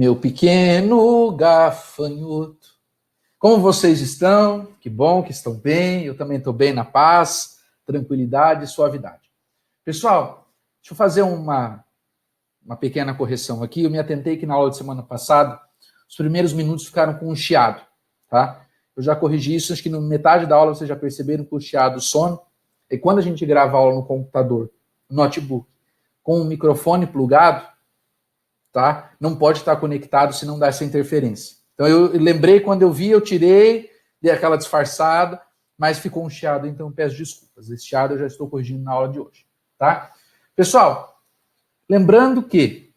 Meu pequeno gafanhoto. Como vocês estão? Que bom que estão bem. Eu também estou bem na paz, tranquilidade e suavidade. Pessoal, deixa eu fazer uma pequena correção aqui. Eu me atentei que na aula de semana passada, os primeiros minutos ficaram com um chiado, tá? Eu já corrigi isso, acho que na metade da aula vocês já perceberam que o chiado some. E quando a gente grava a aula no computador, no notebook, com o microfone plugado, tá? Não pode estar conectado se não dá essa interferência. Então eu lembrei, quando eu vi, eu tirei, dei aquela disfarçada, mas ficou um chiado, então peço desculpas. Esse chiado eu já estou corrigindo na aula de hoje, tá? Pessoal, lembrando que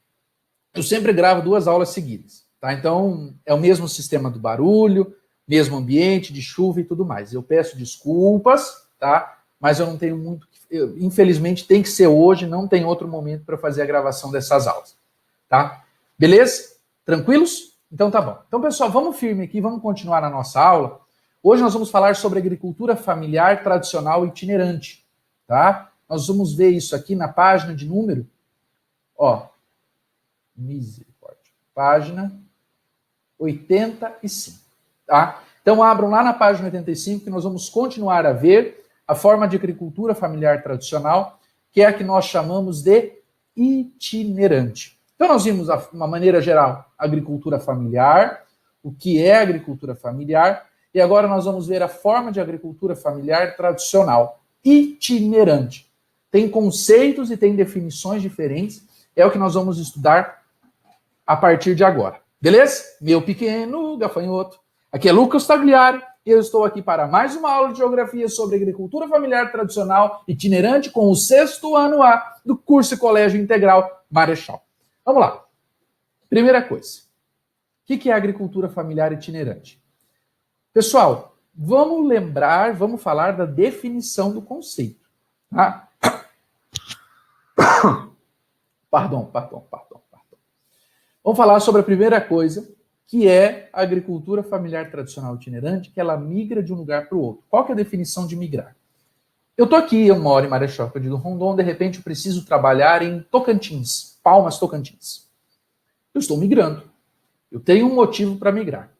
eu sempre gravo 2 aulas seguidas, tá? Então é o mesmo sistema do barulho, mesmo ambiente, de chuva e tudo mais. Eu peço desculpas, tá? Mas eu não tenho muito... Infelizmente tem que ser hoje, não tem outro momento para fazer a gravação dessas aulas. Tá? Beleza? Tranquilos? Então tá bom. Então, pessoal, vamos firme aqui, vamos continuar na nossa aula. Hoje nós vamos falar sobre agricultura familiar tradicional itinerante, tá? Nós vamos ver isso aqui na página de número, misericórdia, página 85, tá? Então abram lá na página 85 que nós vamos continuar a ver a forma de agricultura familiar tradicional, que é a que nós chamamos de itinerante. Então, nós vimos, de uma maneira geral, agricultura familiar, o que é agricultura familiar, e agora nós vamos ver a forma de agricultura familiar tradicional, itinerante. Tem conceitos e tem definições diferentes, é o que nós vamos estudar a partir de agora. Beleza? Meu pequeno gafanhoto. Aqui é Lucas Tagliari, e eu estou aqui para mais uma aula de geografia sobre agricultura familiar tradicional itinerante com o 6º ano A do curso e colégio integral Marechal. Vamos lá. Primeira coisa. O que é agricultura familiar itinerante? Pessoal, vamos falar da definição do conceito. Tá? Perdão. Vamos falar sobre a primeira coisa, que é a agricultura familiar tradicional itinerante, que ela migra de um lugar para o outro. Qual que é a definição de migrar? Eu estou aqui, eu moro em Marechal Cândido Rondon, de repente eu preciso trabalhar em Tocantins, Palmas, Tocantins. Eu estou migrando. Eu tenho um motivo para migrar.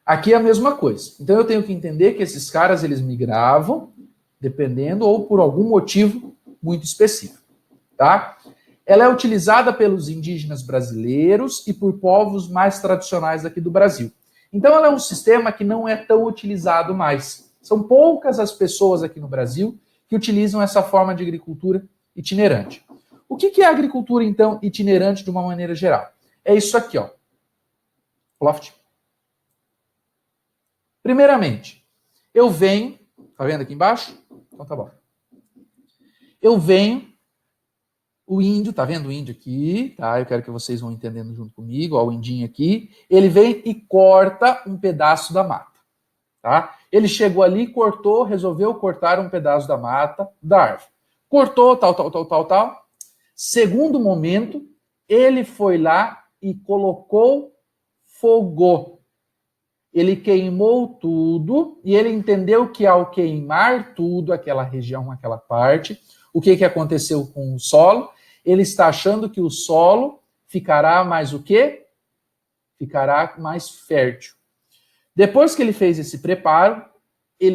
Aqui é a mesma coisa. Então eu tenho que entender que esses caras, eles migravam, dependendo, ou por algum motivo muito específico. Tá? Ela é utilizada pelos indígenas brasileiros e por povos mais tradicionais aqui do Brasil. Então ela é um sistema que não é tão utilizado mais. São poucas as pessoas aqui no Brasil que utilizam essa forma de agricultura itinerante. O que é a agricultura, então, itinerante de uma maneira geral? É isso aqui, ó. Loft. Primeiramente, eu venho... Tá vendo aqui embaixo? Então tá bom. Eu venho... O índio, tá vendo o índio aqui? Tá? Eu quero que vocês vão entendendo junto comigo. Ó, o indinho aqui. Ele vem e corta um pedaço da mata. Tá? Ele chegou ali, cortou, resolveu cortar um pedaço da mata, da árvore. Cortou, tal. Segundo momento, ele foi lá e colocou fogo. Ele queimou tudo e ele entendeu que ao queimar tudo, aquela região, aquela parte, o que aconteceu com o solo? Ele está achando que o solo ficará mais o quê? Ficará mais fértil. Depois que ele fez esse preparo,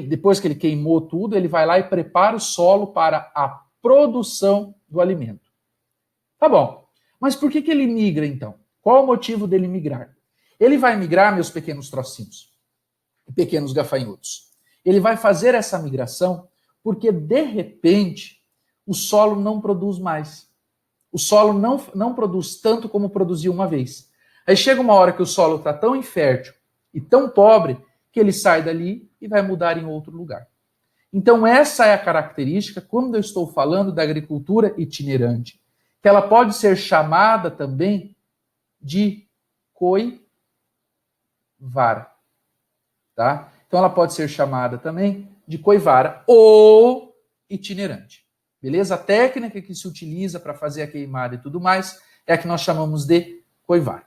depois que ele queimou tudo, ele vai lá e prepara o solo para a produção do alimento. Tá bom. Mas por que ele migra, então? Qual o motivo dele migrar? Ele vai migrar, meus pequenos trocinhos, pequenos gafanhotos. Ele vai fazer essa migração porque, de repente, o solo não produz mais. O solo não produz tanto como produziu uma vez. Aí chega uma hora que o solo está tão infértil e tão pobre que ele sai dali e vai mudar em outro lugar. Então essa é a característica, quando eu estou falando da agricultura itinerante, que ela pode ser chamada também de coivara. Tá? Então ela pode ser chamada também de coivara ou itinerante. Beleza? A técnica que se utiliza para fazer a queimada e tudo mais é a que nós chamamos de coivara.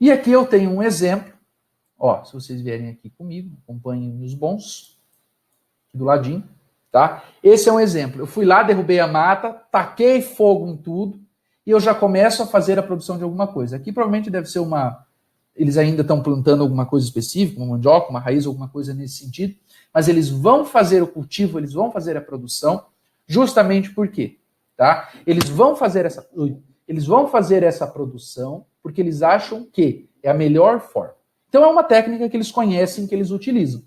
E aqui eu tenho um exemplo. Ó, se vocês vierem aqui comigo, acompanhem os bons, aqui do ladinho, tá? Esse é um exemplo. Eu fui lá, derrubei a mata, taquei fogo em tudo, e eu já começo a fazer a produção de alguma coisa. Aqui provavelmente deve ser eles ainda estão plantando alguma coisa específica, uma mandioca, uma raiz, alguma coisa nesse sentido, mas eles vão fazer o cultivo, eles vão fazer a produção, justamente por quê? Tá? Eles vão fazer essa produção porque eles acham que é a melhor forma. Então é uma técnica que eles conhecem, que eles utilizam.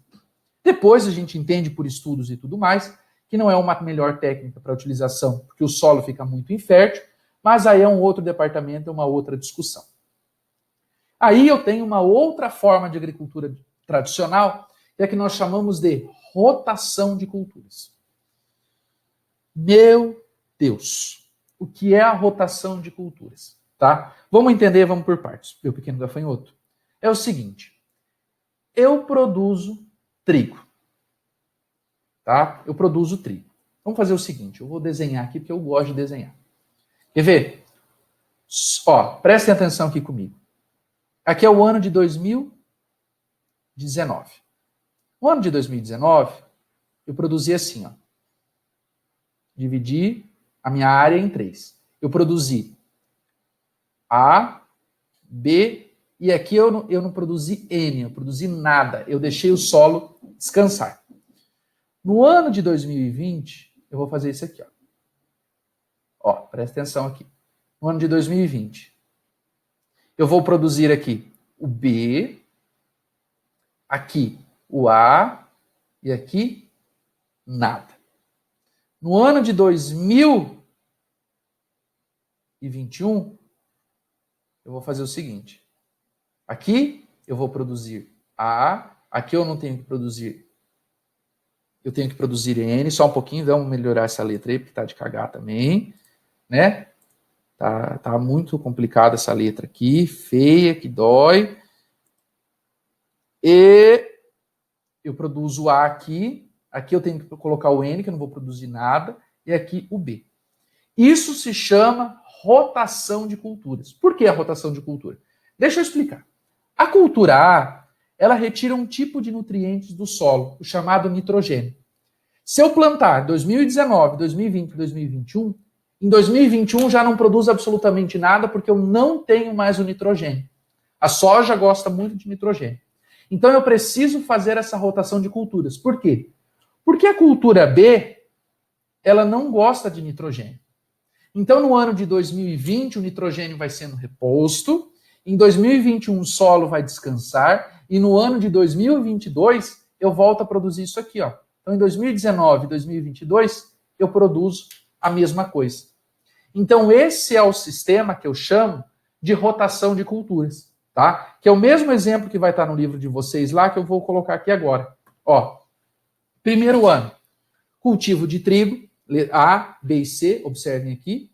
Depois a gente entende por estudos e tudo mais que não é uma melhor técnica para utilização, porque o solo fica muito infértil, mas aí é um outro departamento, é uma outra discussão. Aí eu tenho uma outra forma de agricultura tradicional, que é a que nós chamamos de rotação de culturas. Meu Deus, o que é a rotação de culturas? Tá? Vamos entender, vamos por partes. Meu pequeno gafanhoto. É o seguinte, eu produzo trigo. Tá? Eu produzo trigo. Vamos fazer o seguinte, eu vou desenhar aqui porque eu gosto de desenhar. Quer ver? Ó, prestem atenção aqui comigo. Aqui é o ano de 2019. No ano de 2019, eu produzi assim, ó. Dividi a minha área em 3. Eu produzi A, B, e aqui eu não produzi N, eu produzi nada. Eu deixei o solo descansar. No ano de 2020, eu vou fazer isso aqui, ó. Ó, presta atenção aqui. No ano de 2020, eu vou produzir aqui o B, aqui o A e aqui nada. No ano de 2021, eu vou fazer o seguinte. Aqui eu vou produzir A, aqui eu não tenho que produzir, eu tenho que produzir N, só um pouquinho, vamos melhorar essa letra aí, porque tá de cagar também, né? Tá muito complicada essa letra aqui, feia, que dói. E eu produzo A aqui eu tenho que colocar o N, que eu não vou produzir nada, e aqui o B. Isso se chama rotação de culturas. Por que a rotação de cultura? Deixa eu explicar. A cultura A, ela retira um tipo de nutrientes do solo, o chamado nitrogênio. Se eu plantar 2019, 2020, 2021, em 2021 já não produz absolutamente nada porque eu não tenho mais o nitrogênio. A soja gosta muito de nitrogênio. Então eu preciso fazer essa rotação de culturas. Por quê? Porque a cultura B, ela não gosta de nitrogênio. Então no ano de 2020 o nitrogênio vai sendo reposto, em 2021 o solo vai descansar e no ano de 2022 eu volto a produzir isso aqui, ó. Então em 2019 e 2022 eu produzo a mesma coisa. Então esse é o sistema que eu chamo de rotação de culturas, tá? Que é o mesmo exemplo que vai estar no livro de vocês lá, que eu vou colocar aqui agora. Ó, primeiro ano, cultivo de trigo, A, B e C, observem aqui.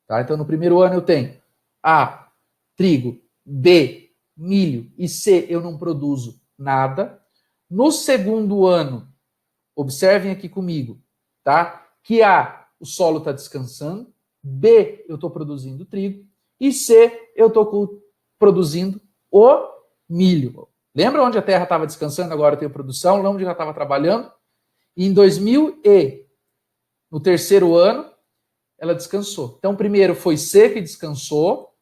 Tá? Então no primeiro ano eu tenho A, trigo, B, milho e C, eu não produzo nada. No segundo ano, observem aqui comigo, tá? Que A, o solo está descansando, B, eu estou produzindo trigo, e C, eu estou produzindo o milho. Lembra onde a terra estava descansando, agora eu tenho produção, lembra onde ela estava trabalhando? E em 2000 e no terceiro ano, ela descansou. Então, primeiro foi C que descansou,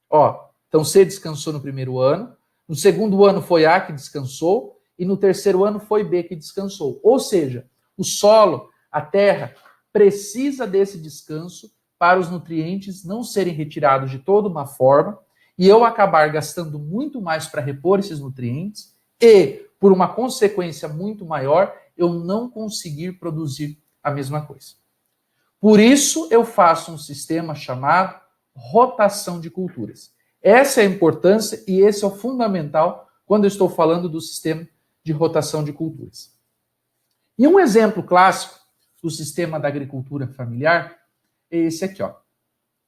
ó, então C descansou no primeiro ano, no segundo ano foi A que descansou, e no terceiro ano foi B que descansou. Ou seja, o solo, a terra, precisa desse descanso para os nutrientes não serem retirados de toda uma forma e eu acabar gastando muito mais para repor esses nutrientes e, por uma consequência muito maior, eu não conseguir produzir a mesma coisa. Por isso, eu faço um sistema chamado rotação de culturas. Essa é a importância e esse é o fundamental quando eu estou falando do sistema de rotação de culturas. E um exemplo clássico do sistema da agricultura familiar é esse aqui, ó.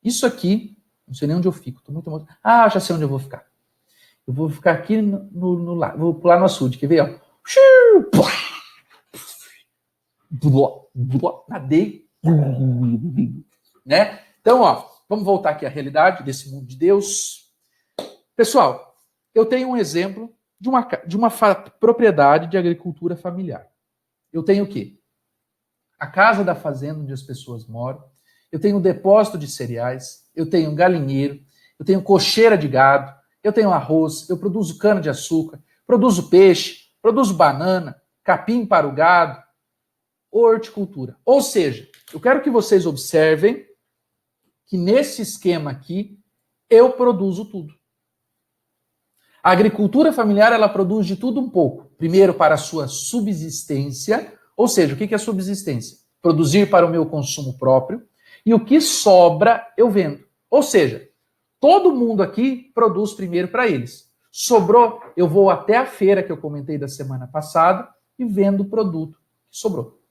Isso aqui, não sei nem onde eu fico, tô muito emocionado. Ah, já sei onde eu vou ficar. Eu vou ficar aqui no lado, vou pular no açude, quer ver, ó? Nadei, né? Então, ó, vamos voltar aqui à realidade desse mundo de Deus. Pessoal, eu tenho um exemplo de uma propriedade de agricultura familiar. Eu tenho o quê? A casa da fazenda onde as pessoas moram. eu tenho depósito de cereais, eu tenho galinheiro, eu tenho cocheira de gado, eu tenho arroz, eu produzo cana-de-açúcar, produzo peixe, produzo banana, capim para o gado, horticultura. Ou seja, eu quero que vocês observem que nesse esquema aqui, eu produzo tudo. A agricultura familiar, ela produz de tudo um pouco. Primeiro, para a sua subsistência, ou seja, o que é subsistência? Produzir para o meu consumo próprio, e o que sobra, eu vendo. Ou seja, todo mundo aqui produz primeiro para eles. Sobrou, eu vou até a feira que eu comentei da semana passada e vendo o produto que sobrou.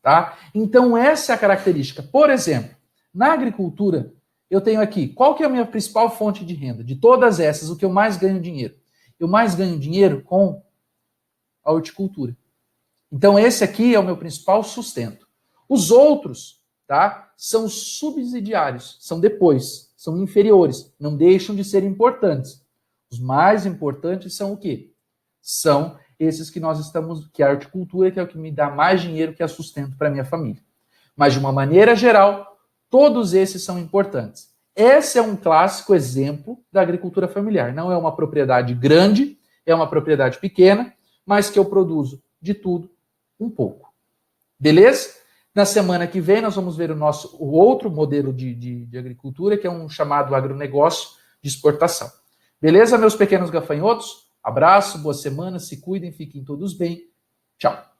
Tá? Então, essa é a característica. Por exemplo, na agricultura, eu tenho aqui, qual que é a minha principal fonte de renda? De todas essas, o que eu mais ganho dinheiro? Eu mais ganho dinheiro com a horticultura. Então, esse aqui é o meu principal sustento. Os outros, tá, são subsidiários, são depois, são inferiores, não deixam de ser importantes. Os mais importantes são o quê? São esses que nós estamos, que é a horticultura, que é o que me dá mais dinheiro, que é sustento para minha família. Mas, de uma maneira geral, todos esses são importantes. Esse é um clássico exemplo da agricultura familiar. Não é uma propriedade grande, é uma propriedade pequena, mas que eu produzo de tudo um pouco. Beleza? Na semana que vem nós vamos ver o outro modelo de agricultura, que é um chamado agronegócio de exportação. Beleza, meus pequenos gafanhotos? Abraço, boa semana, se cuidem, fiquem todos bem. Tchau.